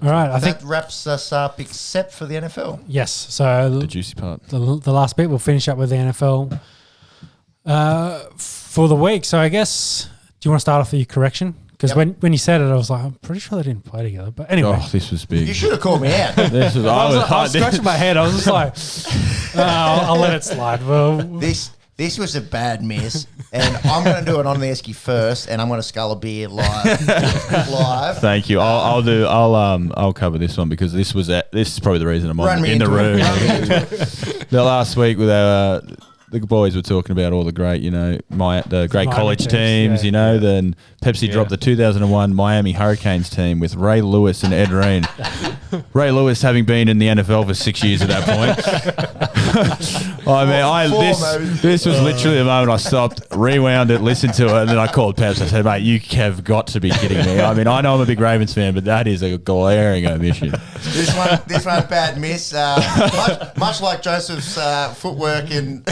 All right, I think that wraps us up, except for the NFL. Yes. So The juicy part. the last bit, we'll finish up with the NFL for the week. So I guess, do you want to start off with your correction? Because when you said it, I was like, I'm pretty sure they didn't play together. But anyway. Oh, this was big. You should have called me out. This was, I was scratching my head. I was just like, I'll let it slide. Well, This was a bad miss, and I'm going to do it on the Esky first, and I'm going to scull a beer live. Thank you. I'll cover this one because this is probably the reason I'm in the room. The last week with the boys were talking about all the great, the great college teams, then Pepsi dropped the 2001 Miami Hurricanes team with Ray Lewis and Ed Reen. Ray Lewis having been in the NFL for 6 years at that point. This was literally the moment I stopped, rewound it, listened to it, and then I called Peps. I said, mate, you have got to be kidding me. I mean, I know I'm a big Ravens fan, but that is a glaring omission. This one bad miss. Much like Joseph's footwork in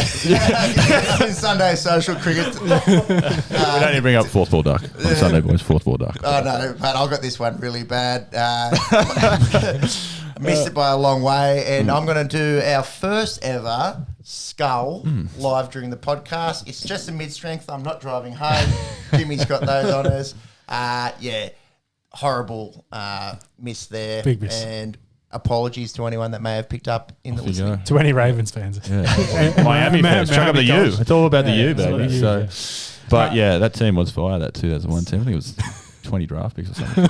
Sunday social cricket. We don't even bring up fourth ball duck on Sunday, boys. Fourth ball duck. Oh, no, but I got this one really bad. Missed it by a long way, and I'm going to do our first ever skull live during the podcast. It's just a mid-strength. I'm not driving home. Jimmy's got those honours. Horrible miss there. Big miss. And apologies to anyone that may have picked up in the listening. To any Ravens fans. Yeah. Miami fans. Chuck up the U. It's all about the U, baby. Yeah. But that team was fire, that 2001 team. I think it was 20 draft picks or something.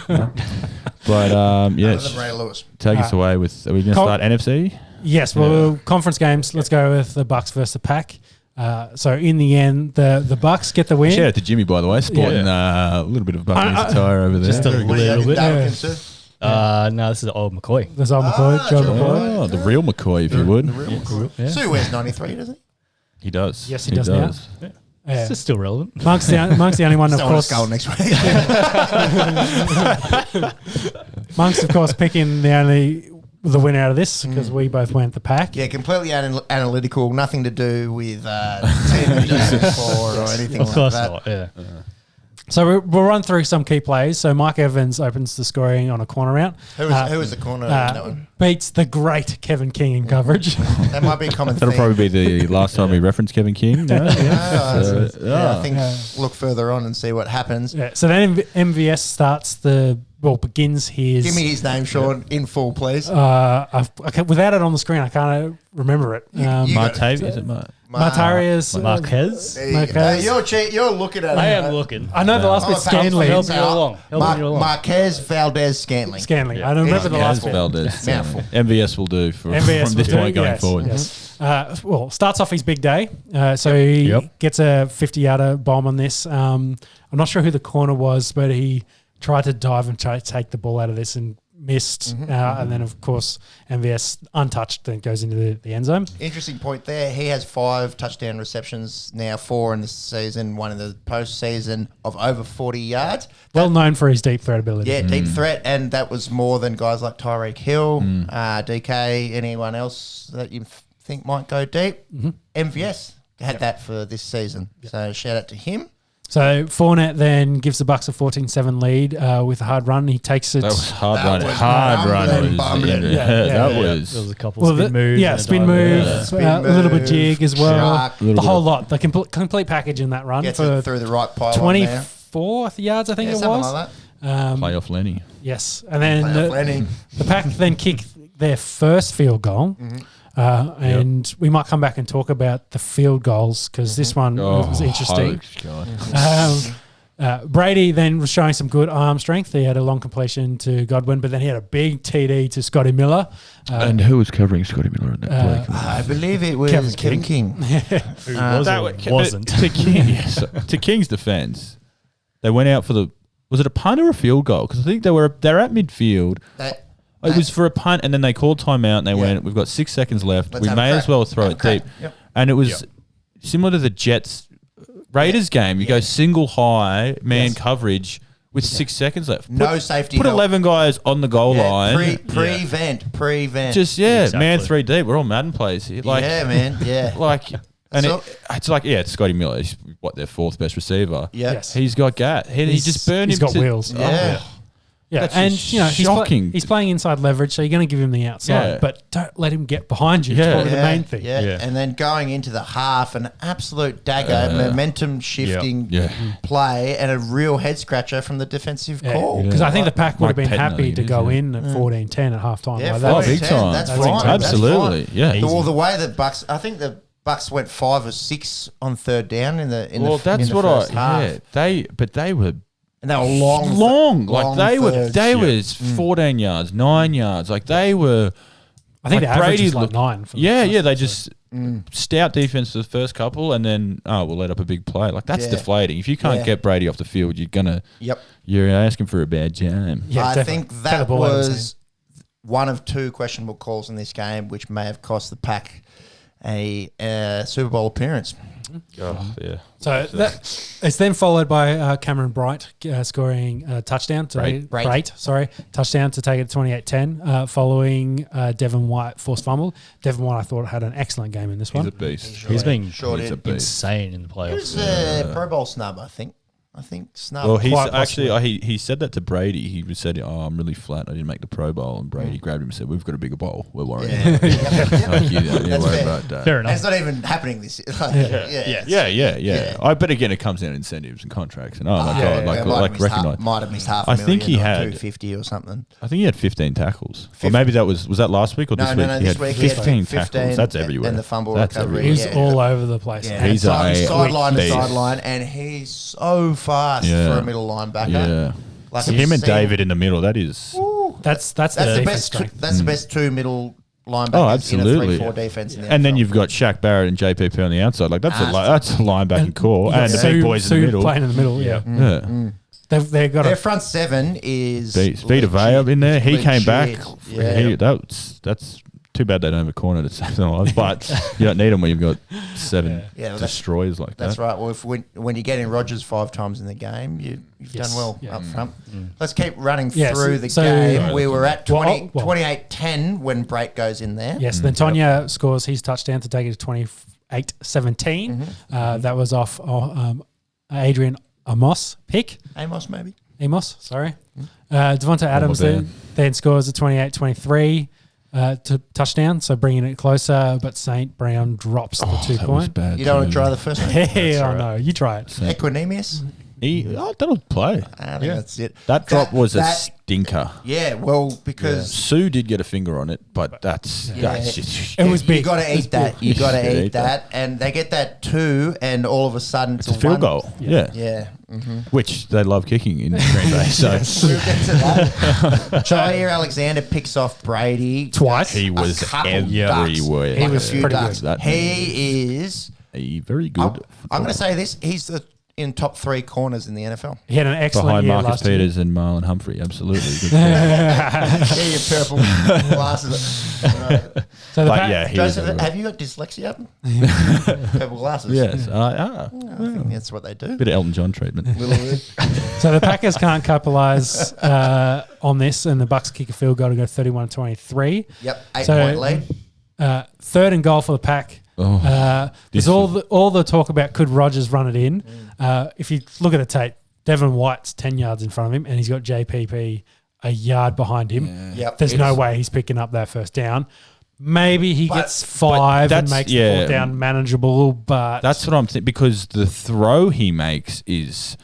But Ray Lewis. Take us away with. Are we going to start NFC? Yes. Well, conference games. Let's go with the Bucks versus the Pack. So in the end, the Bucks get the win. Shout out to Jimmy, by the way, sporting a little bit of Buccaneers attire over there. Just a little bit. No, this is old McCoy. There's old McCoy, John McCoy. Oh, the real McCoy, if you would. The real McCoy. Yeah. Sue wears 93, doesn't he? He does. Yes, he does now. Yeah. It's still relevant. Monk's the only one, of course. Skull next week. Monk's, of course, picking the winner out of this because we both went the Pack. Yeah, completely analytical, nothing to do with team or anything like that. Of course not, yeah. So we'll run through some key plays. So Mike Evans opens the scoring on a corner route. Who was the corner in that one? Beats the great Kevin King in coverage. That might be a common That'll theme. probably be the last time we reference Kevin King. I think look further on and see what happens. Yeah, so then MVS begins his... Give me his name, Sean, in full, please. Without it on the screen, I can't remember it. Martavius, is it Martavius. Marquez. You're looking at it. I am looking. I know the last bit's Scanley. Helping you along. Marquez Valdez Scantling. Scanley. I don't remember the last bit. Valdez. Mouthful. MVS will do from this point going forward. Yes. Starts off his big day. So he gets a 50-yarder bomb on this. I'm not sure who the corner was, but he tried to dive and try to take the ball out of this and missed. And then, of course, MVS untouched, then goes into the end zone. Interesting point there. He has 5 touchdown receptions now, 4 in the season, 1 in the postseason of over 40 yards. Well known for his deep threat ability. Yeah, deep threat, and that was more than guys like Tyreek Hill, DK, anyone else that you think might go deep. MVS had that for this season. So shout out to him. So Fournette then gives the Bucks a 14-7 lead with a hard run. He takes it. That was hard run. That was a couple of spin moves. Yeah, spin move, a little bit jig as well. The whole lot. The complete package in that run. Gets for it through the right pile 24 yards, I think it was. Something like that. Playoff Lenny. Yes. And then the Pack then kick their first field goal. And we might come back and talk about the field goals because this one was interesting. Brady then was showing some good arm strength. He had a long completion to Godwin, but then he had a big TD to Scotty Miller. And who was covering Scotty Miller in that play? I believe it was Kevin King. Who wasn't. To King's defense, they went out for was it a punt or a field goal? Because I think they're at midfield. It was for a punt, and then they called timeout, and they went, we've got 6 seconds left. We may as well throw it deep. And it was similar to the Jets Raiders game. You go single high man coverage with 6 seconds left. No safety. Put 11 guys on the goal line. Prevent. Just, exactly. Man 3 deep. We're all Madden players here. It's Scotty Miller. He's their 4th best receiver. Yes. He's got gat. He just burned him. He's got wheels. Yeah. Yeah, That's and just he's shocking. he's playing inside leverage, so you're going to give him the outside, but don't let him get behind you. It's probably the main thing. Yeah. And then going into the half, an absolute dagger, momentum shifting play, and a real head scratcher from the defensive call. Because I think the pack would have been Mike Pettin, happy to go in at 14-10 at half time. Yeah, big time. That's fine. Absolutely. That's fine. The way the Bucks, I think the Bucks went 5 or 6 on third down in the first half. They were. And they were long. Like they were 14 yards, 9 yards. Like they were. I think the average is like 9. They just stout defense for the first couple, and then we'll let up a big play. Like that's deflating. If you can't get Brady off the field, you're gonna. You're asking for a bad jam. Yeah, I think that was one of 2 questionable calls in this game, which may have cost the Pack a Super Bowl appearance. Oh, yeah. So it's then followed by Cameron Bright scoring a touchdown to touchdown to take it to 28-10, following Devin White forced fumble. Devin White, I thought, had an excellent game in this one. He's a beast. He's been insane in the playoffs. He was a Pro Bowl snub, I think. Snub. Well, he's actually he said that to Brady. He said, I'm really flat. I didn't make the Pro Bowl. And Brady grabbed him and said, we've got a bigger bowl. We're worried. Like, you don't worry about that. Fair enough. And it's not even happening this year. Yeah. But again, it comes down to incentives and contracts. And recognize. Might have missed half a I million think he had 250 or something. I think he had 15 tackles. Or maybe was that last week or this week? No, this week he had 15 tackles. That's everywhere. And the fumble recovery. He's all over the place. Yeah. He's sideline to sideline, and he's so fast for a middle linebacker. Yeah. Like him and David in the middle, that is... That's the best. That's the best 2 middle linebackers in a 3-4 defense. In the and then you've got Shaq Barrett and JPP on the outside. Like that's a linebacking core, and the big boys in the middle. Playing in the middle, yeah. They've got their front 7 is Vita Vea in there. He came back. Yeah. That's too bad they don't have a corner to save their lives, but you don't need them when you've got 7 destroyers like that. That's right. Well, when you're getting Rodgers 5 times in the game, you've done well up front. Let's keep running through the game. We were at 28-10 when Brake goes in there. Yes, then Tonya scores his touchdown to take it to 28-17. That was off Adrian Amos pick. Amos, sorry. Devonta Adams then scores a 28-23. To touchdown, so bringing it closer, but St. Brown drops the 2 point. You don't want to try the first one? Hell no, you try it. Equanimous? That'll play. I think that's it. That drop was a stinker. Yeah, well, because Sue did get a finger on it, but that's just... It was big. You got to eat that. You got to eat that. And they get that 2, and all of a sudden it's a field goal. Yeah. Which they love kicking in Green Bay. So we'll get to that. Jair Alexander picks off Brady twice. He was everywhere. He was pretty good. He is very good. I'm going to say this. He's in top 3 corners in the NFL. He had an excellent behind year Marcus last Peters year. and Marlon Humphrey. Absolutely. Your purple glasses. Right. So Joseph, have you got dyslexia? Purple glasses. Yes. I think that's what they do. Bit of Elton John treatment. So the Packers can't capitalise on this, and the Bucks kick a field goal to go 31-23. Yep, 8-point lead. 3rd and goal for the Pack. There's all the talk about could Rodgers run it in. If you look at the tape, Devin White's 10 yards in front of him, and he's got JPP a yard behind him. Yep. There's no way he's picking up that first down. Maybe he gets 5 and makes the 4th down manageable, but... That's what I'm thinking, because the throw he makes is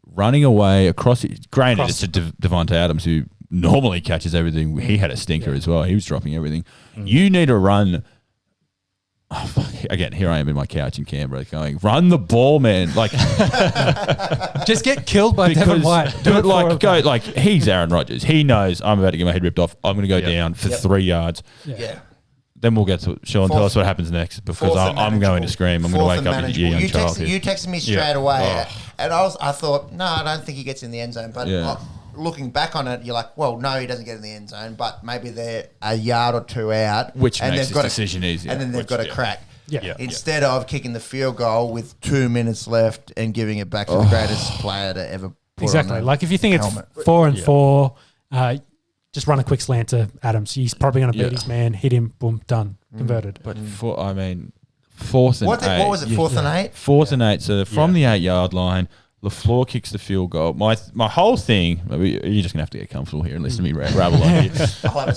running away across it. Granted, it's to Devonta Adams, who normally catches everything. He had a stinker as well. He was dropping everything. You need to run... Oh, fuck. Again, here I am in my couch in Canberra going, run the ball, man. Like, just get killed by Devin White. Do it like he's Aaron Rodgers. He knows I'm about to get my head ripped off. I'm going to go down for 3 yards. Yeah. Then we'll get to Sean. Tell us what happens next, because I'm going to scream. I'm going to wake up a young child. You texted me straight away, and I thought, no, I don't think he gets in the end zone. But looking back on it, you're like, well, no, he doesn't get in the end zone, but maybe they're a yard or 2 out, which makes this decision easier. And then they've got a crack. Yeah. Instead of kicking the field goal with 2 minutes left and giving it back to the greatest player to ever put on like if you think helmet. It's 4 and 4, just run a quick slant to Adams. He's probably going to beat his man, hit him, boom, done, converted. But 4th and 8. What was it? 4th and 8. 4th and 8. So from the 8 yard line, LaFleur kicks the field goal. My whole thing, you're just going to have to get comfortable here and listen to me rabble on here.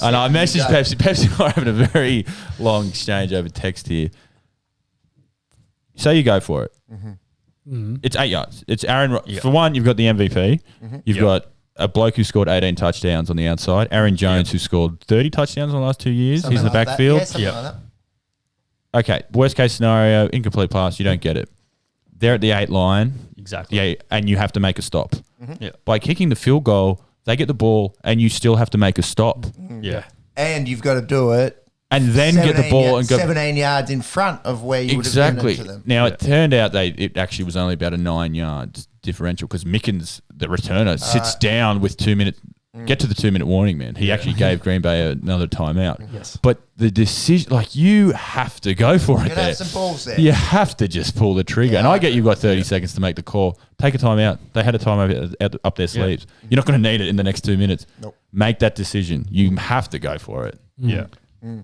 And I messaged Pepsi. Pepsi and I are having a very long exchange over text here. Say you go for it. It's 8 yards. It's Aaron. For one, you've got the MVP. You've got a bloke who scored 18 touchdowns on the outside. Aaron Jones, who scored 30 touchdowns in the last 2 years. He's in the backfield. Yeah, something like that. Okay, worst case scenario, incomplete pass, you don't get it. They're at the 8 line. Exactly. Yeah, and you have to make a stop. By kicking the field goal, they get the ball and you still have to make a stop. Yeah. And you've got to do it. And then get the ball and go 17 yards in front of where you would have given it to them. Now, it turned out it actually was only about a 9 yard differential because Mickens, the returner, sits down with 2 minutes. Get to the 2 minute warning, man. He actually gave Green Bay another timeout. Yes. But the decision, like, you have to go for it. You have some balls there. You have to just pull the trigger. And I get you've got 30 seconds to make the call. Take a timeout. They had a timeout up their sleeves. You're not going to need it in the next 2 minutes. Nope. Make that decision. You have to go for it. Yeah.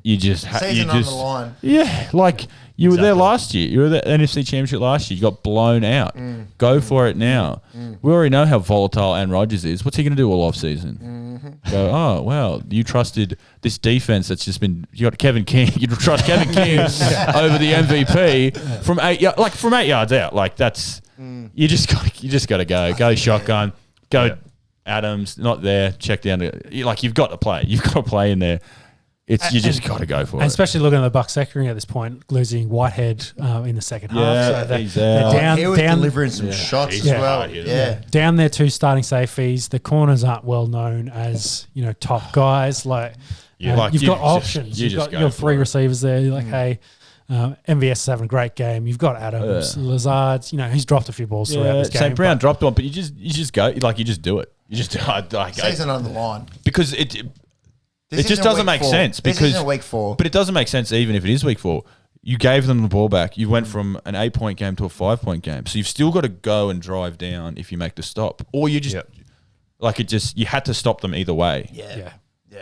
You just Season on the line. Yeah, like you were there last year. You were at the NFC Championship last year. You got blown out. Go for it now. We already know how volatile Aaron Rodgers is. What's he going to do all off season? Go, oh well, you trusted this defense that's just been. You got Kevin King. You trust Kevin King over the MVP from 8 yards, like from 8 yards out. Like that's you just got to go shotgun. Go Adams, not there. Check down. Like you've got to play. You've got to play in there. You just got to go for it. And especially looking at the Bucs secondary at this point, losing Whitehead in the second half. So he's they're down. He was delivering some shots as well. Down their 2 starting safeties. The corners aren't well known as top guys. Like you've got options. You've got your 3 receivers there. You're like, hey, MVS is having a great game. You've got Adams, Lazard. He's dropped a few balls throughout this game. St. Brown dropped one, but you just go. Like you just do it. You just season on the line because it just doesn't make sense this isn't week 4. But it doesn't make sense even if it is week 4. You gave them the ball back. You went from an 8-point game to a 5-point game. So you've still got to go and drive down if you make the stop. Or you just you had to stop them either way. Yeah.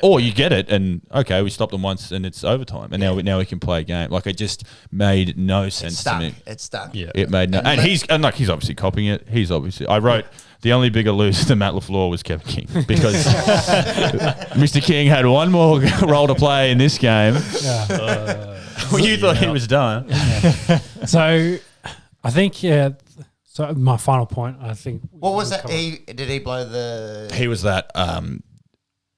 Or you get it and okay, we stopped them once and it's overtime and now we can play a game. Like it just made no sense to me. It's stuck. Yeah. It made no and he's obviously copying it. I wrote the only bigger loser than Matt LaFleur was Kevin King because Mr. King had one more role to play in this game. You thought he was done. So I think so my final point, I think. What was that? Did he blow the? He was that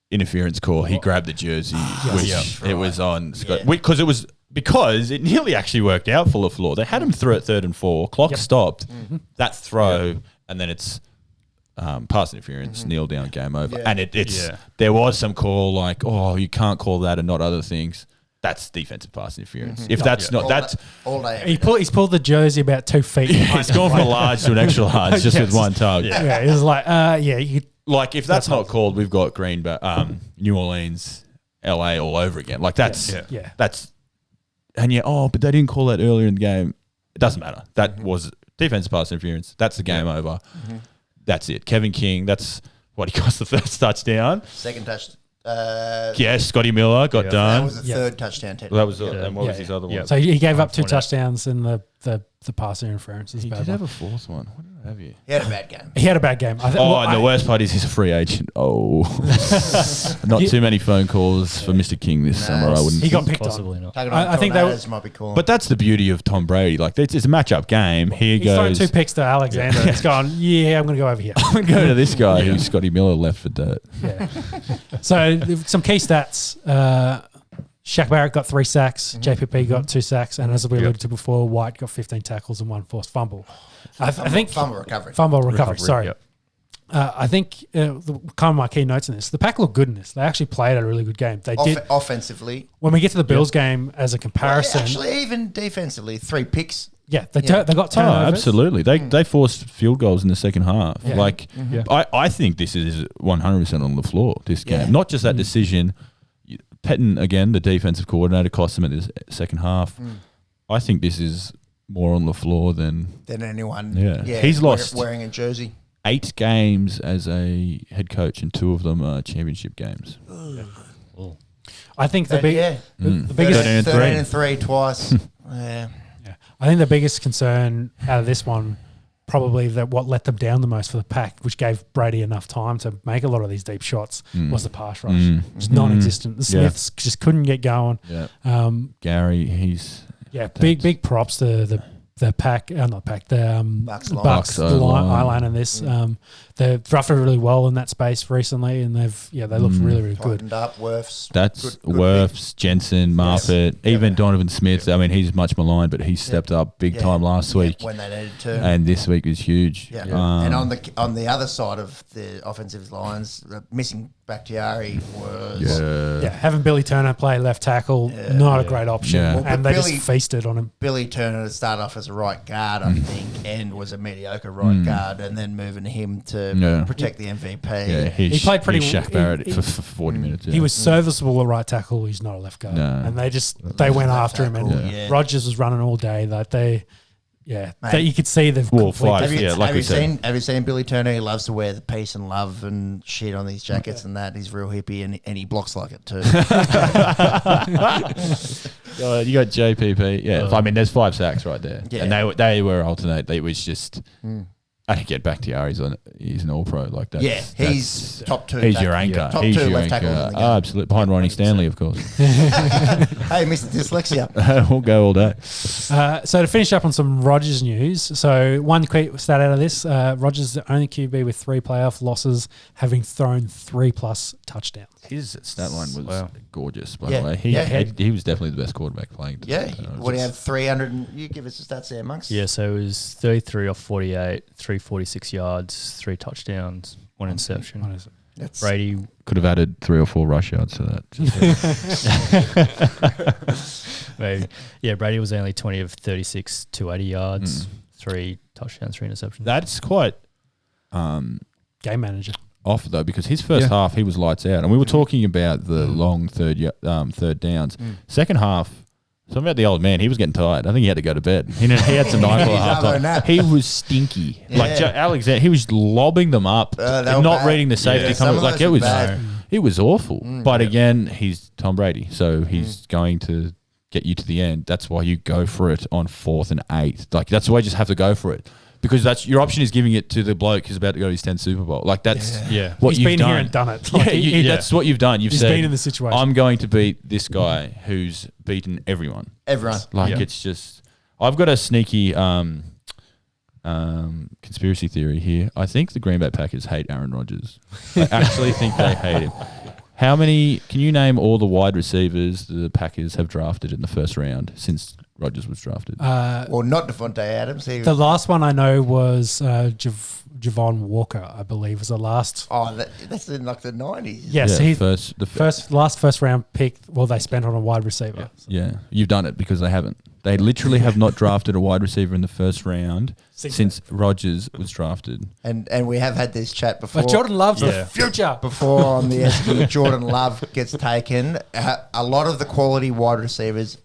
interference call. He grabbed the jersey, which it was on Scott because it nearly actually worked out for LaFleur. They had him through at 3rd and 4. Clock stopped. That throw, and then it's pass interference, kneel down, game over. And there was some call like, oh, you can't call that and not other things. That's defensive pass interference. If that's not that's all day. He's pulled the jersey about 2 feet. He's gone from a large to an extra large just with one tug. Yeah, it was like, you could. Like if that's not called, we've got Green Bay, New Orleans, LA all over again. Like that's but they didn't call that earlier in the game. It doesn't matter. That was defensive pass interference. That's the game over. That's it. Kevin King. That's what he cost the first touchdown. Second touch. Scotty Miller got done. That was the 3rd touchdown. That was and what was his other one? So he gave up 2 touchdowns in the pass interference. He did have a 4th one. What did I have you? He had a bad game. And the worst part is he's a free agent. Oh, not too many phone calls for Mr. King this summer. I wouldn't. He got picked possibly on. Not. I think that might be cool. But that's the beauty of Tom Brady. Like it's a matchup game. He's thrown 2 picks to Alexander. He's gone. Yeah, I'm going to go over here. I'm going to go to this guy who Scotty Miller left for dirt. Yeah. So some key stats. Shaq Barrett got 3 sacks. JPP got 2 sacks. And as we alluded to before, White got 15 tackles and 1 forced fumble. I think fumble recovery. Sorry. I think kind of my key notes in this. The Pack looked good in this. They actually played a really good game. They did offensively. When we get to the Bills game as a comparison, actually even defensively, 3 picks. Yeah, they got turnovers. Oh, absolutely. They forced field goals in the second half. Yeah. Like I think this is 100% on the floor. This game, not just that decision. Pettin again, the defensive coordinator, cost him at the second half. I think this is more on the floor than anyone. Yeah, he's lost wearing a jersey. 8 games as a head coach, and 2 of them are championship games. I think the biggest 13-3 twice. I think the biggest concern out of this one probably that what let them down the most for the pack, which gave Brady enough time to make a lot of these deep shots, was the pass rush. It's non-existent. The Smiths just couldn't get going. Yeah. Gary, he's big props to the pack, not pack, the Bucks line in this. They've drafted really well in that space recently, and they look really, really good. Up, Wirfs. That's Wirfs, Jensen, Marpet, even Donovan Smith. I mean, he's much maligned, but he stepped up big time last week when they needed to, and this week was huge. Yeah. And on the other side of the offensive lines, missing Bakhtiari was having Billy Turner play left tackle, not a great option, and they just feasted on him. Billy Turner started off as a right guard, I think, and was a mediocre right guard, and then moving him to protect the MVP. Yeah, he played pretty well. Shaq Barrett for 40 minutes. He was serviceable at right tackle. He's not a left guard, and they went after him. And Rodgers was running all day. Like you could see the Have you seen Billy Turner? He loves to wear the peace and love and shit on these jackets and that. He's real hippie and he blocks like it too. You got JPP. Yeah, I mean, there's 5 sacks right there, and they were alternate. It was just. I didn't get Bakhtiari's on it. He's an all-pro like that. Yeah, he's top 2. He's your anchor. He's your anchor. Absolutely. Behind Ronnie Stanley, of course. Hey, Mr. Dyslexia. We'll go all day. So to finish up on some Rodgers news. So one quick stat out of this. Rodgers is the only QB with 3 playoff losses, having thrown 3+ touchdowns. His stat line was gorgeous, by the way. He was definitely the best quarterback playing. What do you have? 300? You give us the stats there, Monks. Yeah, so it was 33 off 48, 346 yards, 3 touchdowns, 1 interception. Brady could have added 3 or 4 rush yards to that. Maybe. Yeah, Brady was only 20 of 36, 280 yards, 3 touchdowns, 3 interceptions. That's quite game manager. Off though, because his first half he was lights out, and we were talking about the long third downs. Second half, something about the old man. He was getting tired. I think he had to go to bed. He had some night at halftime. He was stinky. Like Alexander, he was lobbing them up, and not reading the safety comments. Like it was awful. But again, he's Tom Brady, so he's going to get you to the end. That's why you go for it on 4th and 8. Like that's why you just have to go for it. Because that's your option is giving it to the bloke who's about to go to his 10th Super Bowl. Like that's what he's you've been done. Here and done it. Like that's what you've done. You've he's said, been in the situation. I'm going to beat this guy who's beaten everyone. Like it's just. I've got a sneaky conspiracy theory here. I think the Green Bay Packers hate Aaron Rodgers. I actually think they hate him. How many? Can you name all the wide receivers the Packers have drafted in the first round since Rodgers was drafted? Well, not Devontae Adams. The last one I know was Javon Walker, I believe, was the last. Oh, that's in like the 90s. Yes, he's the first round pick. Well, they spent on a wide receiver. Yeah, you've done it because they haven't. They literally have not drafted a wide receiver in the first round since Rodgers was drafted. And we have had this chat before. But Jordan Love's the future. Before on the Esky, Jordan Love gets taken. A lot of the quality wide receivers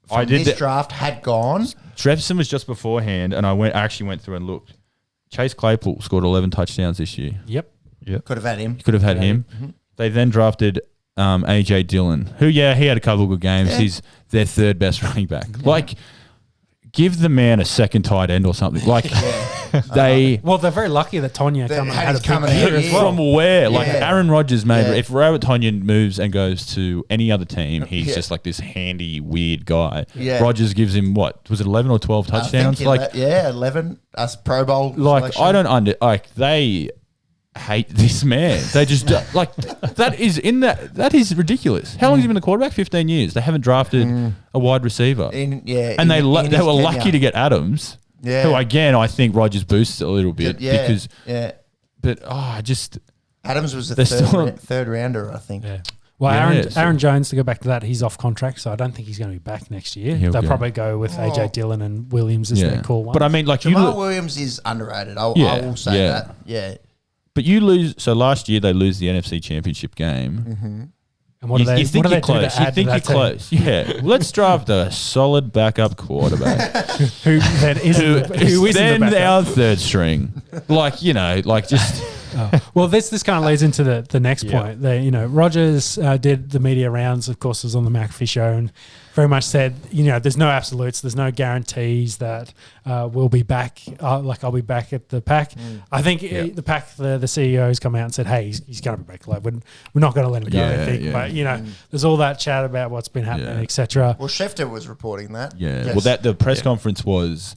from this draft had gone. Jefferson was just beforehand, and I actually went through and looked. Chase Claypool scored 11 touchdowns this year. Yep. Could have had him. Could have had him. Mm-hmm. They then drafted AJ Dillon, who, he had a couple of good games. Yeah. He's their 3rd best running back. Yeah. Like, give the man a second tight end or something. Like, they're very lucky that Tonyan coming here as well. From where? Like, Aaron Rodgers if Robert Tonyan moves and goes to any other team, he's just like this handy, weird guy. Yeah. Rodgers gives him, was it 11 or 12 touchdowns? 11. Us Pro Bowl selection. I don't they hate this man. They just that is ridiculous. How long has he been the quarterback? 15 years. They haven't drafted a wide receiver. They were lucky to get Adams. Yeah. Who again I think Rodgers boosts a little bit because. Yeah. But Adams was the third rounder, I think. Yeah. Well, Aaron Jones, to go back to that, he's off contract, so I don't think he's going to be back next year. They'll probably go with AJ Dillon and Williams as their core one. But I mean, like Jamal Williams is underrated. I will say that. Yeah. But you lose. So last year they lose the NFC Championship game. Mm-hmm. And what do they? You think you're close. You think you're close. Yeah. Let's draft a solid backup quarterback who is then our 3rd string. Just Well, this kind of leads into the next point. Rodgers did the media rounds, of course, was on the McAfee show and very much said, there's no absolutes, there's no guarantees that we'll be back. I'll be back at the Pack. I think the Pack, the CEO's come out and said, hey, he's going to be back. Like, we're not going to let him go. I think, but there's all that chat about what's been happening, etc. Well, Schefter was reporting that. Yeah. Yes. Well, the press conference was.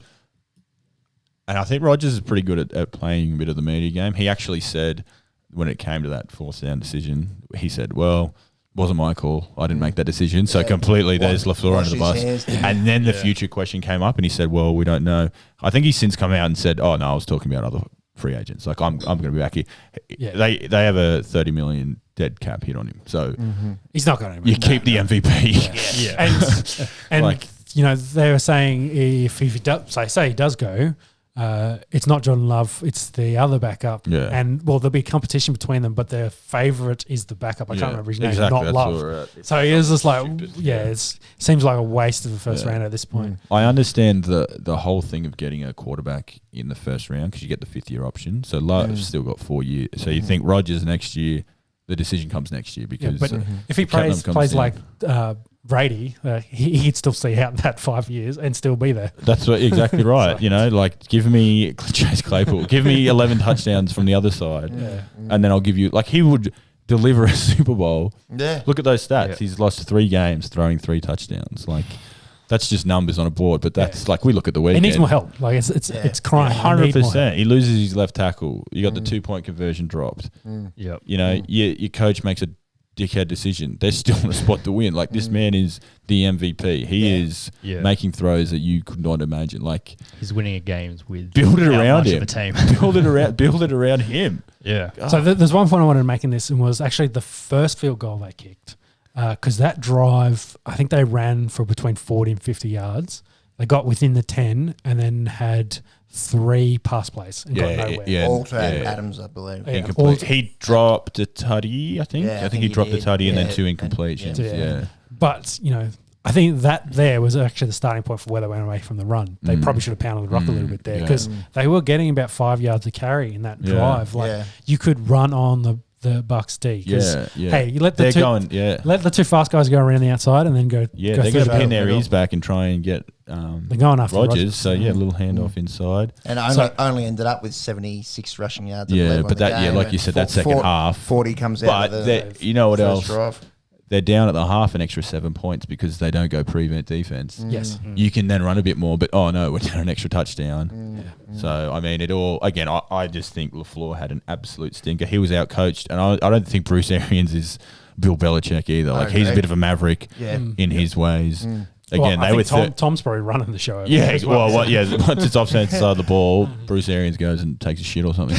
And I think Rodgers is pretty good at playing a bit of the media game. He actually said, when it came to that fourth down decision, he said, well, wasn't my call. I didn't make that decision. So completely there's LaFleur under the bus. And then the future question came up and he said, well, we don't know. I think he's since come out and said, oh, no, I was talking about other free agents. Like, I'm going to be back here. Yeah. They have a $30 million dead cap hit on him. So he's not going to. You keep the MVP. Yeah. And like, they were saying if he does, say he does go, it's not Jordan Love, it's the other backup. Yeah. And, well, there'll be competition between them, but their favourite is the backup. I can't remember his name, not Love. So he is just like, it seems like a waste of the first round at this point. I understand the whole thing of getting a quarterback in the first round because you get the fifth-year option. So Love's still got 4 years. So you think Rodgers next year, the decision comes next year because... but if he plays like... Brady, he'd still see out that 5 years and still be there. That's exactly right. Give me Chase Claypool, give me 11 touchdowns from the other side, and then I'll give you he would deliver a Super Bowl. Yeah, look at those stats. Yeah. He's lost 3 games, throwing 3 touchdowns. That's just numbers on a board, but that's we look at the weekend. He needs more help. It's crying. 100%. He loses his left tackle. You got the 2-point conversion dropped. Yep. Your coach makes a dickhead decision. They're still in a spot to win. This man is the MVP. He is making throws that you could not imagine. He's winning at games with build it around him. build it around him. Yeah. God. So there's one point I wanted to make in this, and was actually the first field goal they kicked, because that drive, I think they ran for between 40 and 50 yards. They got within the 10 and then had 3 pass plays and got nowhere. Yeah, all to Adams, I believe. He dropped a tutty, I think. I think he dropped a tutty and then 2 incompletions. But, I think that there was actually the starting point for where they went away from the run. They probably should have pounded the rock a little bit there because they were getting about 5 yards of carry in that drive. You could run on the Bucks D. Hey, you let the let the 2 fast guys go around the outside and then go. Yeah, they're going to pin their ears back and try and get they're going after Rodgers. So a little handoff inside. And only ended up with 76 rushing yards. But that like you said, that second half 40 comes out. But you know what else? Drive. They're down at the half an extra 7 points because they don't go prevent defense. Yes. You can then run a bit more, but we're down an extra touchdown. So, it all, again, I just think LaFleur had an absolute stinker. He was out-coached, and I don't think Bruce Arians is Bill Belichick either. He's a bit of a maverick in his ways. Again, I think Tom's probably running the show. Once it's offside side of the ball, Bruce Arians goes and takes a shit or something.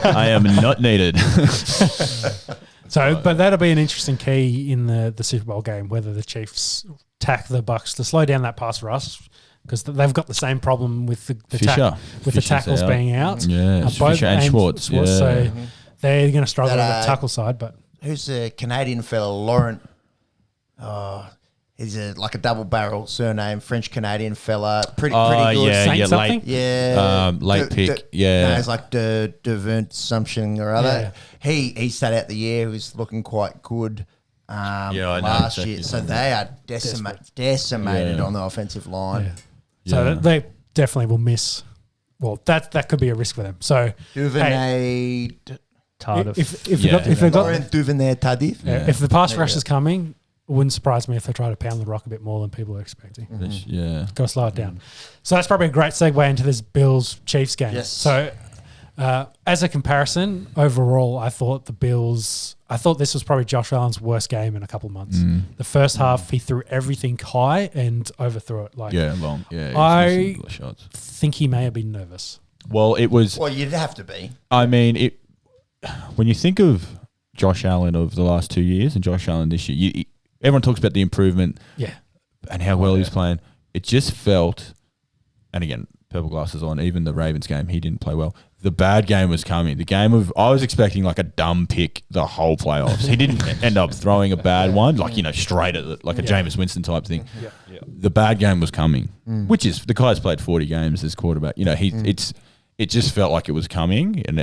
I am not needed. So, but that'll be an interesting key in the Super Bowl game, whether the Chiefs tack the Bucks to slow down that pass rush, because they've got the same problem with the tackles being out. Yeah, Fisher and Schwartz. Yeah. So they're going to struggle with the tackle side. But who's the Canadian fella, Laurent? He's a double barrel surname, French Canadian fella, pretty good. Late pick. No, it's like Devent something or other. Yeah. He sat out the year. He was looking quite good last year. So they are decimated on the offensive line. So they definitely will miss. Well, that could be a risk for them. So Duvernay Tardif. If they've got Duvernay Tardif, if the pass rush is coming, it wouldn't surprise me if they try to pound the rock a bit more than people are expecting. Got to slow it down. So that's probably a great segue into this Bills-Chiefs game. Yes. So as a comparison, overall, I thought this was probably Josh Allen's worst game in a couple of months. The first half, he threw everything high and overthrew it. Long. I think he may have been nervous. Well, it was... Well, you'd have to be. When you think of Josh Allen of the last 2 years and Josh Allen this year, everyone talks about the improvement and how well he's playing. It just felt, and again, purple glasses on, even the Ravens game, he didn't play well. The bad game was coming. I was expecting a dumb pick the whole playoffs. He didn't end up throwing a bad one, straight at it, a Jameis Winston type thing. The bad game was coming, which is, the guy's played 40 games as quarterback. It just felt like it was coming, and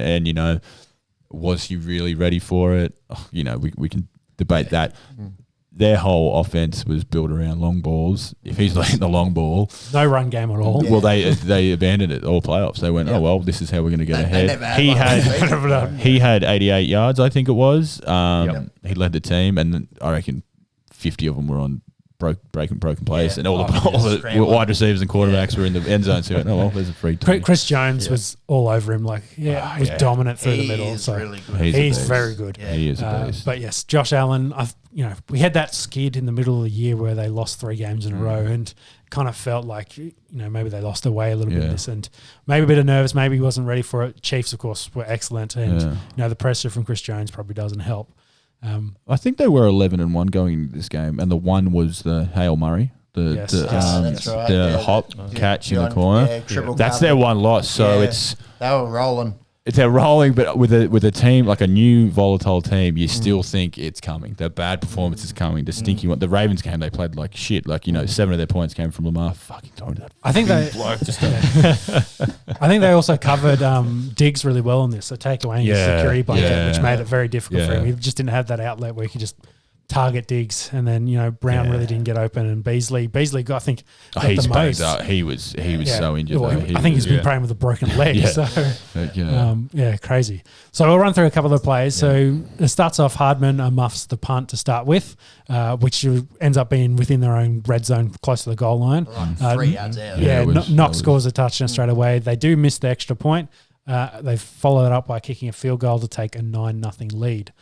Was he really ready for it? Oh, you know, we can debate that. Their whole offense was built around long balls. If he's letting the long ball, no run game at all. Well, they abandoned it all playoffs. They went, oh well, this is how we're going to get ahead. He had 88 yards, I think it was. He led the team, and I reckon 50 of them were on broken plays, and all the wide receivers and quarterbacks were in the end zone. So, oh well, there's a free. Chris Jones was all over him, like was dominant through the middle. So really good. He's very good. Yeah. He is a beast. But yes, Josh Allen. We had that skid in the middle of the year where they lost 3 games in a row, and kind of felt like maybe they lost their way a little bit in this, and maybe a bit of nervous. Maybe he wasn't ready for it. Chiefs, of course, were excellent, and the pressure from Chris Jones probably doesn't help. I think they were 11-1 going into this game, and the one was the Hail Murray, that's right. the hop catch in the corner. That's their one loss. So they were rolling. They're rolling, but with a team like a new volatile team, you still think it's coming. The bad performance is coming. The stinky one. The Ravens game, they played like shit. Like 7 of their points came from Lamar. Fucking throwing that. I think they also covered Diggs really well on this. So take away his security blanket, which made it very difficult for him. He just didn't have that outlet where he could just target Diggs, and then Brown really didn't get open, and Beasley got, I think, got he's the most. Up. He was so injured. Well, I think he's been playing with a broken leg. Crazy. So we'll run through a couple of plays. So it starts off Hardman muffs the punt to start with, which ends up being within their own red zone, close to the goal line. 3 yards out. Knox scores a touchdown straight away. They do miss the extra point. They follow it up by kicking a field goal to take a 9-0 lead.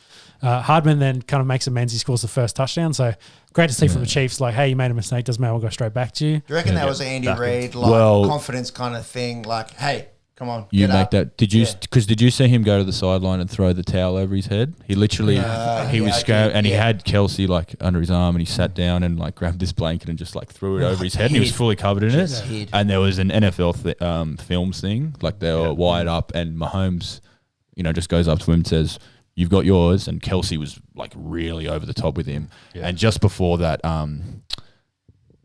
Hardman then kind of makes amends. He scores the first touchdown. So great to see from the Chiefs, like, hey, you made a mistake. Doesn't matter. We'll go straight back to you. Do you reckon that was Andy Reid, confidence kind of thing? Like, hey, come on, you make up. That. Did you? Because did you see him go to the sideline and throw the towel over his head? He literally, he was scared, and he had Kelsey like under his arm, and he sat down and like grabbed this blanket and just like threw it over his head, and he was fully covered in it. And there was an NFL films thing, like they were wired up, and Mahomes, just goes up to him and says, "You've got yours," and Kelsey was like really over the top with him. Yeah. And just before that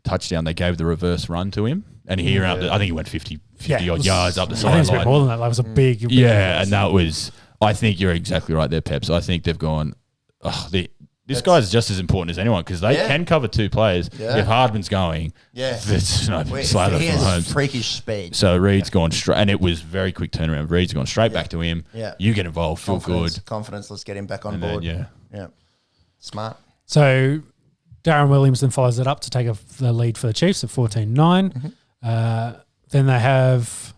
touchdown, they gave the reverse run to him, and he I think he went 50 odd yards up the sideline. I think it's a bit more than that. That was a big and that was. I think you're exactly right there, Peps. I think they've gone. This guy's just as important as anyone because they can cover 2 players. Yeah. If Hardman's going, it's no slather he from has freakish speed. So Reed's gone straight, and it was very quick turnaround. Reed's gone straight back to him. Yeah. You get involved, feel good. Confidence, let's get him back on board. Then, Smart. So Darren Williams then follows it up to take the lead for the Chiefs at 14-9. Then they have,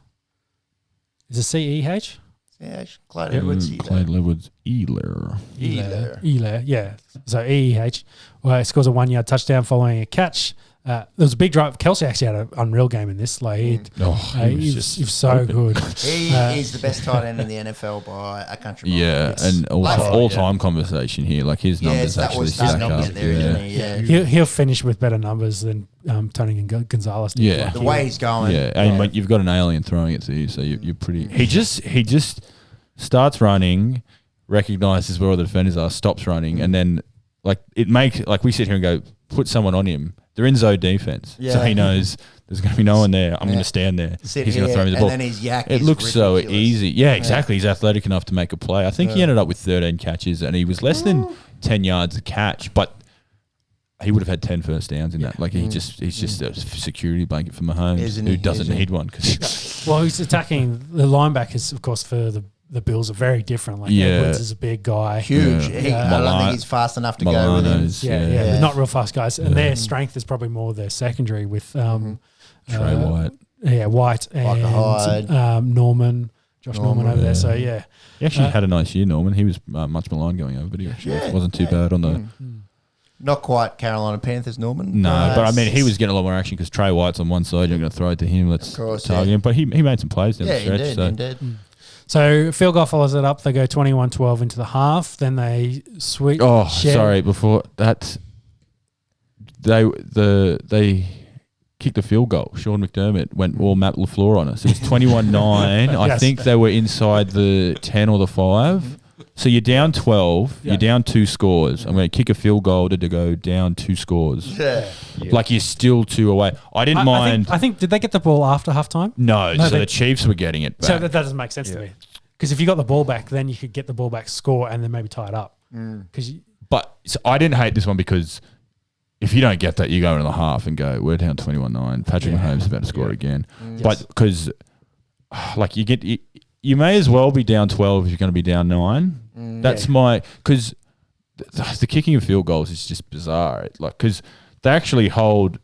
is it CEH? Yeah, Clyde Edwards. Clyde Edwards, Eler. Yeah. So EEH he scores a 1-yard touchdown following a catch. There was a big drive. Kelsey actually had an unreal game in this. Like he was so good. He's the best tight end in the NFL by a country mile. Yeah, and all-time conversation here. Like his numbers actually stack up. He'll finish with better numbers than Tony Gonzalez. Yeah, the way he's going. Yeah, and you've got an alien throwing it to you, so you're pretty. He just starts running, recognizes where all the defenders are, stops running, and then we sit here and go, put someone on him. They're in zone defense, so he knows there's going to be no one there. I'm going to stand there. He's going to throw me the ball. And then his yak it looks ridiculous. So easy. Yeah, exactly. He's athletic enough to make a play. I think he ended up with 13 catches, and he was less than 10 yards a catch, but he would have had 10 first downs in that. Like he's just a security blanket for Mahomes, who doesn't need one. Well, he's attacking the linebackers, of course, for the Bills are very different. Like Edwards is a big guy, huge. I don't think he's fast enough to go with him. They're not real fast guys, and their strength is probably more their secondary with Trey White, White and Norman, Josh Norman over there. So he actually had a nice year. Norman, he was much maligned going over, but he wasn't too bad on the. Not quite Carolina Panthers, Norman. No, but I mean, he was getting a lot more action because Trey White's on one side. You're going to throw it to him. Let's target him. But he made some plays down the stretch. He did. So field goal follows it up. They go 21-12 into the half. Then they switch. Oh, sorry. Before that, they kicked a field goal. Sean McDermott went all Matt LaFleur on us. It was 21-9. I think they were inside the 10 or the 5. So you're down 12. You're down 2 scores. I'm going to kick a field goal to go down 2 scores. Yeah. Like you're still 2 away. I didn't mind. I think did they get the ball after halftime? No. So the Chiefs were getting it back. So that doesn't make sense to me. Because if you got the ball back, then you could get the ball back, score, and then maybe tie it up. But so I didn't hate this one because if you don't get that, you go into the half and go, we're down 21-9. Patrick Mahomes is about to score again. But because like you may as well be down 12 if you're going to be down 9. That's my because the kicking of field goals is just bizarre. Like because they actually hold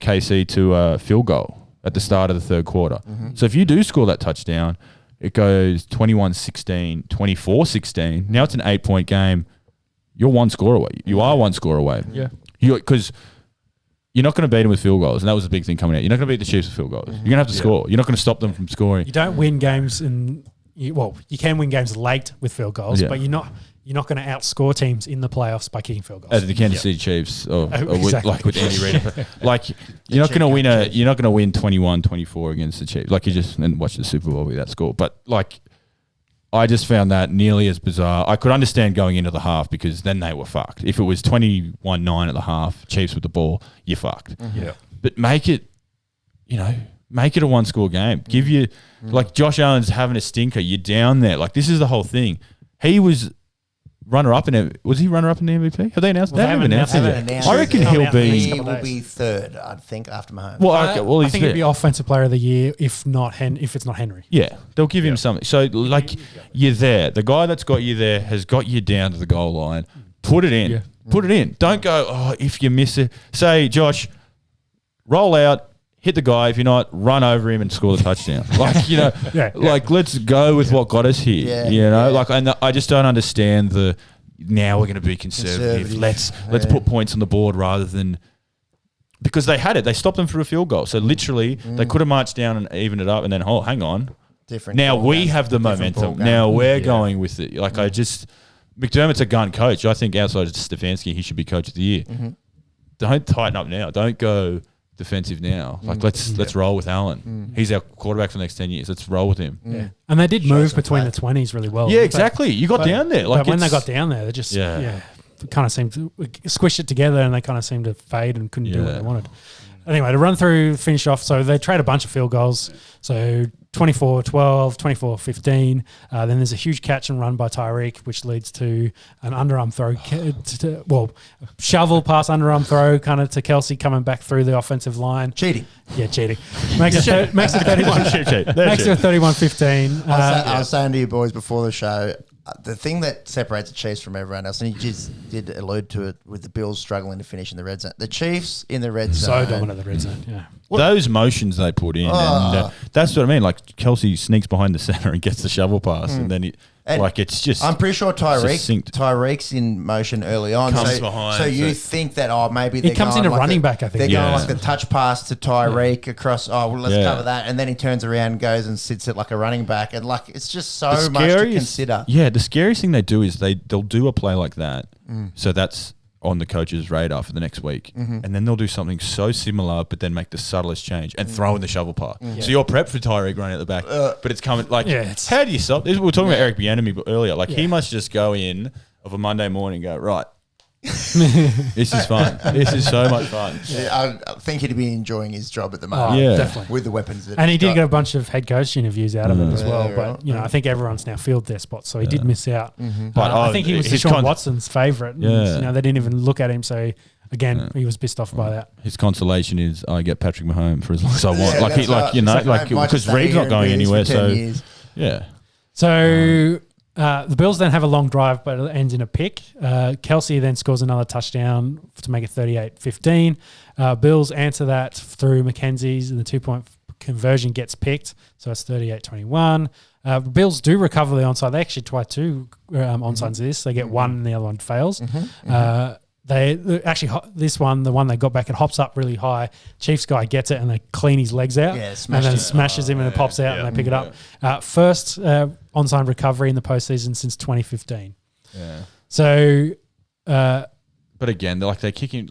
KC to a field goal at the start of the third quarter. So if you do score that touchdown, it goes 21-16, 24-16. Now it's an 8-point game. You're one score away. You are one score away. Yeah. Because you're not going to beat them with field goals, and that was the big thing coming out. You're not going to beat the Chiefs with field goals. You're going to have to score. You're not going to stop them from scoring. You don't win games you can win games late with field goals, but you're not going to outscore teams in the playoffs by kicking field goals. As the Kansas City Chiefs, Exactly. with Andy Reid, like you're not going to win you're not going to win 21-24 against the Chiefs. Like you just and watch the Super Bowl with that score, but like. I just found that nearly as bizarre. I could understand going into the half because then they were fucked. If it was 21-9 at the half, Chiefs with the ball, you're fucked. Yeah. But make it a one-score game. Give you like Josh Allen's having a stinker. You're down there. Like this is the whole thing. He was runner-up in it. Was he runner-up in the MVP? Have they announced? They haven't announced it yet. I reckon He he'll will be third, I think, after Mahomes. Well, I think he'd be Offensive Player of the Year if it's not Henry. Yeah, they'll give him something. So, like, you're there. The guy that's got you there has got you down to the goal line. Put it in. Yeah. Put it in. Don't go, if you miss it. Say, Josh, roll out, hit the guy. If you're not, run over him and score the touchdown. Like, let's go with what got us here. Like, and I just don't understand now we're going to be conservative. Let's put points on the board rather than because they had it. They stopped them for a field goal. So literally, they could have marched down and evened it up, and then hang on. Now we have the momentum. Now we're going with it. Like McDermott's a gun coach. I think outside of Stefanski, he should be coach of the year. Don't tighten up now. Don't go defensive now. Like let's roll with Allen. He's our quarterback for the next 10 years. Let's roll with him. And they did move between the 20s really well. Yeah, exactly. You got down there. Like when they got down there, they just kind of seemed to squish it together, and they kind of seemed to fade and couldn't do what they wanted. Anyway, to run through, finish off. So they trade a bunch of field goals. So 24-12, 24-15. Then there's a huge catch and run by Tyreek, which leads to an underarm throw, shovel pass underarm throw kind of to Kelsey coming back through the offensive line. Cheating. Yeah, cheating. Makes it 31-15. I was saying to you boys before the show, the thing that separates the Chiefs from everyone else, and you just did allude to it with the Bills struggling to finish in the red zone. The Chiefs in the red zone. So dominant the red zone, yeah. Those motions they put in, and that's what I mean. Like Kelsey sneaks behind the center and gets the shovel pass, and then it's just. I'm pretty sure Tyreek's in motion early on. Comes behind. So you think that maybe he comes in a running back. I think they're going like the touch pass to Tyreek across. Let's cover that, and then he turns around, and goes and sits it like a running back, and like it's just so much to consider. Yeah, the scariest thing they do is they'll do a play like that. So that's on the coach's radar for the next week, and then they'll do something so similar, but then make the subtlest change and throw in the shovel pass. So you're prepped for Tyreek running at the back, but it's coming like, how do you stop this? We were talking about Eric Bieniemy earlier. Like he must just go in of a Monday morning and go, right, this is fun. This is so much fun. Yeah, I think he'd be enjoying his job at the moment. Definitely with the weapons. And he did get a bunch of head coach interviews out of it as well. But I think everyone's now filled their spots, so he did miss out. But I think he was Deshaun Watson's favourite. And, they didn't even look at him. So again, he was pissed off by that. His consolation is I get Patrick Mahomes for as long as I want. Because Reed's not going anywhere. So So. The Bills then have a long drive, but it ends in a pick. Kelsey then scores another touchdown to make it 38-15. Bills answer that through McKenzie's, and the 2-point conversion gets picked, so it's 38-21. Bills do recover the onside. They actually try two onsides of this. They get one, and the other one fails. They actually, this one, the one they got back, it hops up really high. Chiefs guy gets it and they clean his legs out, and then smashes him and it pops out and they pick it up. First onside recovery in the postseason since 2015. Yeah. So, but again, they're kicking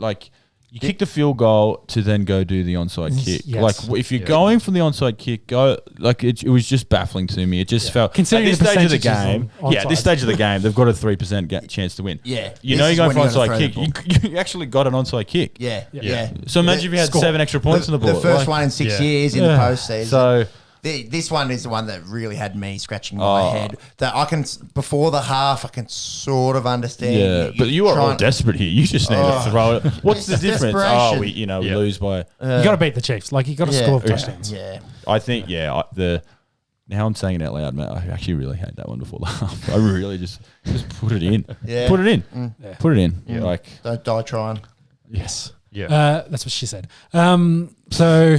you kick the field goal to then go do the onside kick. Yes. Like if you're going for the onside kick, go it was just baffling to me. It just felt considering at this stage of the game. At this stage of the game, they've got a 3% chance to win. Yeah, you're going for onside kick. You actually got an onside kick. Yeah. So imagine if you had 7 extra points on the board. The first one in 6 years in the postseason. So This one is the one that really had me scratching my head. That I can, before the half, I can sort of understand. Yeah, but you are all desperate here. You just need to throw it. What's the difference? Oh, we lose by. You got to beat the Chiefs. Like, you got to score touchdowns. Yeah. I think, now I'm saying it out loud, mate. I actually really hate that one before the half. I really just put it in. Yeah. Put it in. Put it in. Yeah. Like, don't die trying. Yes. Yeah. That's what she said. So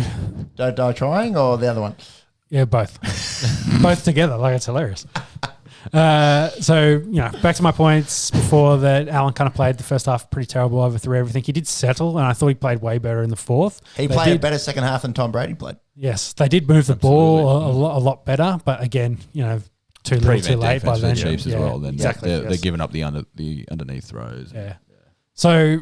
Don't die trying, or the other one? yeah, both. Both together. Like, it's hilarious. So, back to my points before that, Allen kind of played the first half pretty terrible, overthrew everything. He did settle, and I thought he played way better in the fourth. He played a better second half than Tom Brady played. Yes, they did move the ball a lot better, but again, too little, too late by then. The Chiefs as well. Then exactly. they're giving up the underneath throws. Yeah. So,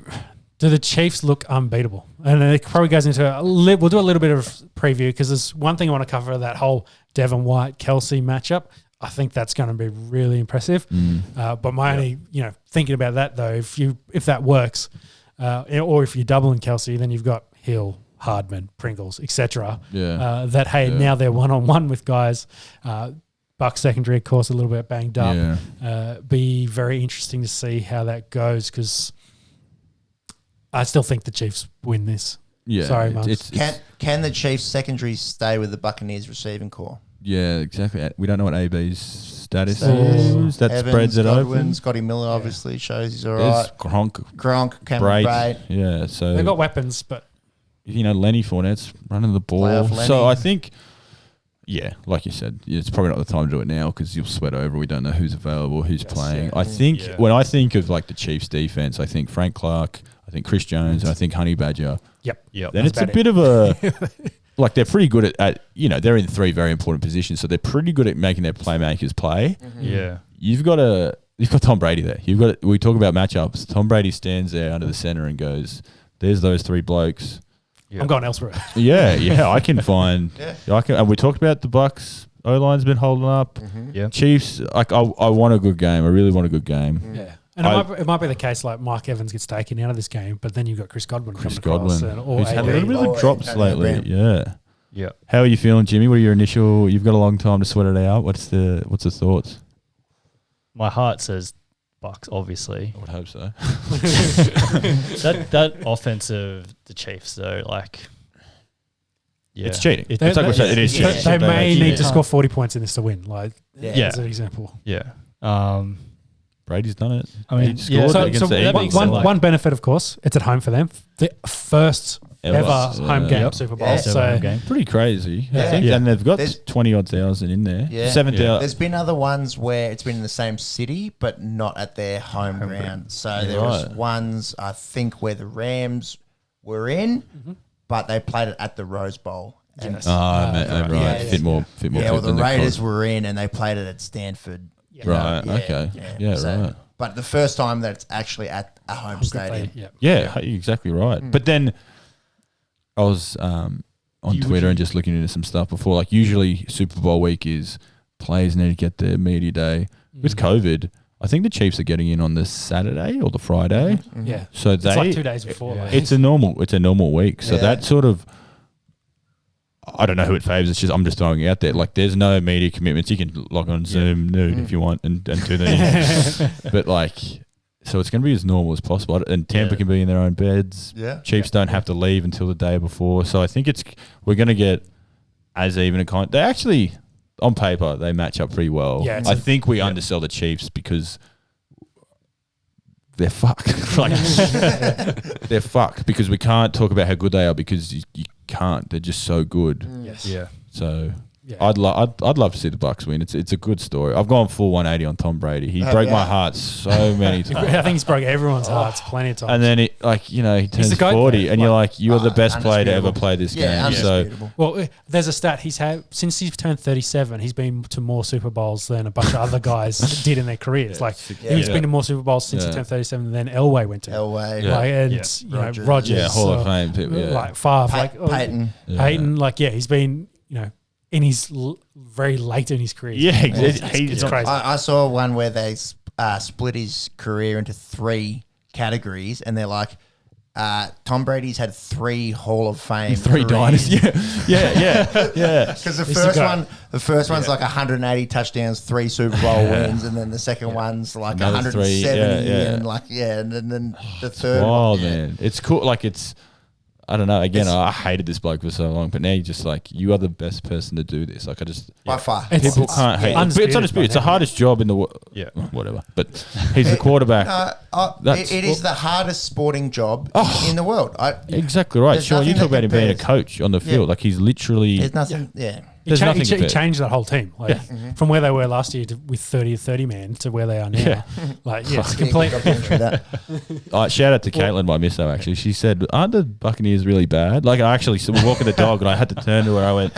do the Chiefs look unbeatable? And it probably goes into we'll do a little bit of preview, because there's one thing I want to cover, that whole Devin White Kelsey matchup. I think that's going to be really impressive. But my only, thinking about that though, if that works, or if you're doubling Kelsey, then you've got Hill, Hardman, Pringles, etc. Yeah. Now they're 1-on-1 with guys. Buck secondary, of course, a little bit banged up. Yeah. Be very interesting to see how that goes, because I still think the Chiefs win this. Yeah. Sorry, Mums. Can the Chiefs secondary stay with the Buccaneers receiving core? Yeah, exactly. We don't know what AB's status is. That Evans, spreads it Godwin, open. Scotty Miller obviously shows he's all There's right. Gronk, Cameron Braid. Braid. Yeah, so They've got weapons, but Lenny Fournette's running the ball. Playoff Lenny. So I think, like you said, it's probably not the time to do it now, because you'll sweat over. We don't know who's available, who's playing. I think when I think of like the Chiefs defense, I think Frank Clark, I think Chris Jones, and I think Honey Badger. Yep. Then it's a bit of a like, they're pretty good at they're in three very important positions, so they're pretty good at making their playmakers play. Yeah. You've got Tom Brady there. We talk about matchups. Tom Brady stands there under the center and goes, "There's those three blokes." Yeah. I'm going elsewhere. I can find. And we talked about the Bucks. O-line's been holding up. Yeah. Chiefs. Like, I want a good game. I really want a good game. Yeah. And it might be the case like Mike Evans gets taken out of this game, but then you've got Chris Godwin coming across. Who's had a little bit of drops lately. Yeah. How are you feeling, Jimmy? What are your initial? You've got a long time to sweat it out. What's the thoughts? My heart says Bucks, obviously. I would hope so. that offense of the Chiefs, though, like, it's cheating. It is cheating. They may need to score 40 points in this to win. Like, as an example. Yeah. Brady's done it. I mean, one benefit, of course, it's at home for them. The first ever home game, Super Bowl. So pretty crazy. Yeah. I think, and they've got 20-odd thousand in there. Yeah. 7,000. There's been other ones where it's been in the same city, but not at their home ground. So there was ones, I think, where the Rams were in, but they played it at the Rose Bowl. Right. Yeah, fit more. Yeah, well, the Raiders were in, and they played it at Stanford. Right. Okay. Yeah. Right. But the first time that it's actually at a home stadium. Yeah, you're exactly right. But then I was on Twitter and just looking into some stuff before. Like, usually Super Bowl week is players need to get their media day. With COVID, I think the Chiefs are getting in on the Saturday or the Friday. Yeah. So it's like 2 days before. Yeah. It's a normal week. So that sort of, I don't know who it favours. It's just, I'm just throwing it out there. Like, there's no media commitments. You can log on Zoom nude if you want and do that. But like, so it's going to be as normal as possible. And Tampa can be in their own beds. Yeah. Chiefs don't have to leave until the day before. So I think we're going to get as even a they actually, on paper, they match up pretty well. Yeah, I think we undersell the Chiefs because they're fucked. Like, they're fucked because we can't talk about how good they are because you can't. They're just so good. Yes. Yeah. So I'd love to see the Bucks win. It's a good story. I've gone full 180 on Tom Brady. He broke my heart so many times. I think he's broke everyone's hearts plenty of times. And then he turns 40, and you're like, you're the best player to ever play this game. So, well, there's a stat he's had since he's turned 37. He's been to more Super Bowls than a bunch of other guys did in their careers. Like, he's been to more Super Bowls since he turned 37 than Elway went to. Rodgers, Hall of Fame people, like Favre, Peyton, he's been in his very late in his career. Yeah, it's crazy. I saw one where they split his career into 3 categories, and they're like Tom Brady's had 3 Hall of Fame, 3 dynasties. Yeah. Because the first one's like 180 touchdowns, 3 Super Bowl wins, and then the second one's like Another 170, 3, and then the third. Wow, man, it's cool. Like I don't know. Again, I hated this bloke for so long, but now you're just like, you are the best person to do this. Like, by far, people can't hate. It's undisputed. It's the hardest job in the world. Yeah, whatever. But he's the quarterback. It is the hardest sporting job in the world. Exactly right. Sure, you talk about him being a coach on the field. Like, he's literally. There's nothing. Yeah. He changed that whole team, from where they were last year with 30 man to where they are now. Yeah. It's complete. Shout out to Caitlin, my miss though. Actually, she said, "Aren't the Buccaneers really bad?" Like, I actually was walking the dog, and I had to turn to her. I went,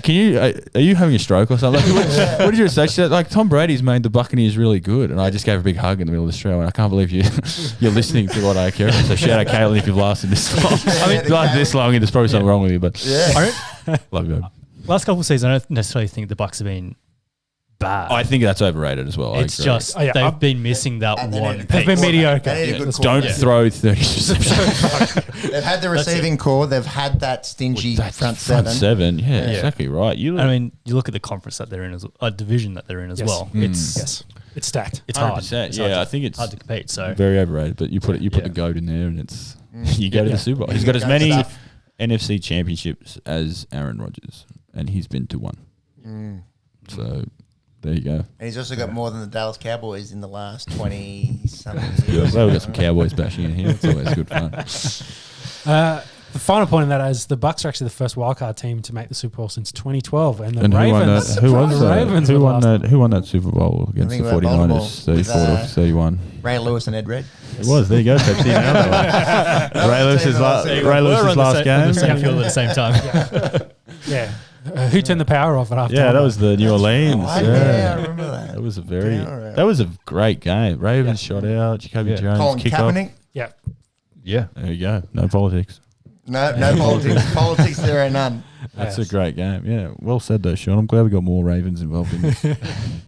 "Can you? Are you having a stroke or something?" Like, what did you say? She said, "Like, Tom Brady's made the Buccaneers really good," and I just gave her a big hug in the middle of the show. And I can't believe you're listening to what I care about. So shout out Caitlin if you've lasted this long. This long, and there's probably something wrong with you, but love you. Last couple of seasons, I don't necessarily think the Bucks have been bad. I think that's overrated as well. It's just they've been missing that one. They've been mediocre. Don't throw 30 receptions. They've had the receiving core. They've had that stingy front seven. Yeah, exactly right. You look at the conference that they're in, division that they're in as well. It's stacked. It's hard. I think it's hard to compete. So very overrated. But you put the GOAT in there, and it's you go to the Super Bowl. He's got as many NFC championships as Aaron Rodgers. And he's been to one. So there you go. And he's also got more than the Dallas Cowboys in the last 20-something years. Yeah, well, we've got some Cowboys bashing in here. It's always good fun. The final point in that is the Bucks are actually the first wildcard team to make the Super Bowl since 2012. And the Ravens. Who won that Super Bowl against the 49ers? 34-31. Ray Lewis and Ed Red. It was. There you go. Pepsi. Ray Lewis's last game. The same field at the same time. Yeah. Who turned the power off at halftime? Yeah, that was the New Orleans. I remember that. That was a great game. Ravens shot out. Jacoby Jones Colin kick Kaepernick. off. Yeah. There you go. No politics. No politics. Politics there are none. That's a great game. Yeah. Well said though, Sean. I'm glad we got more Ravens involved in this.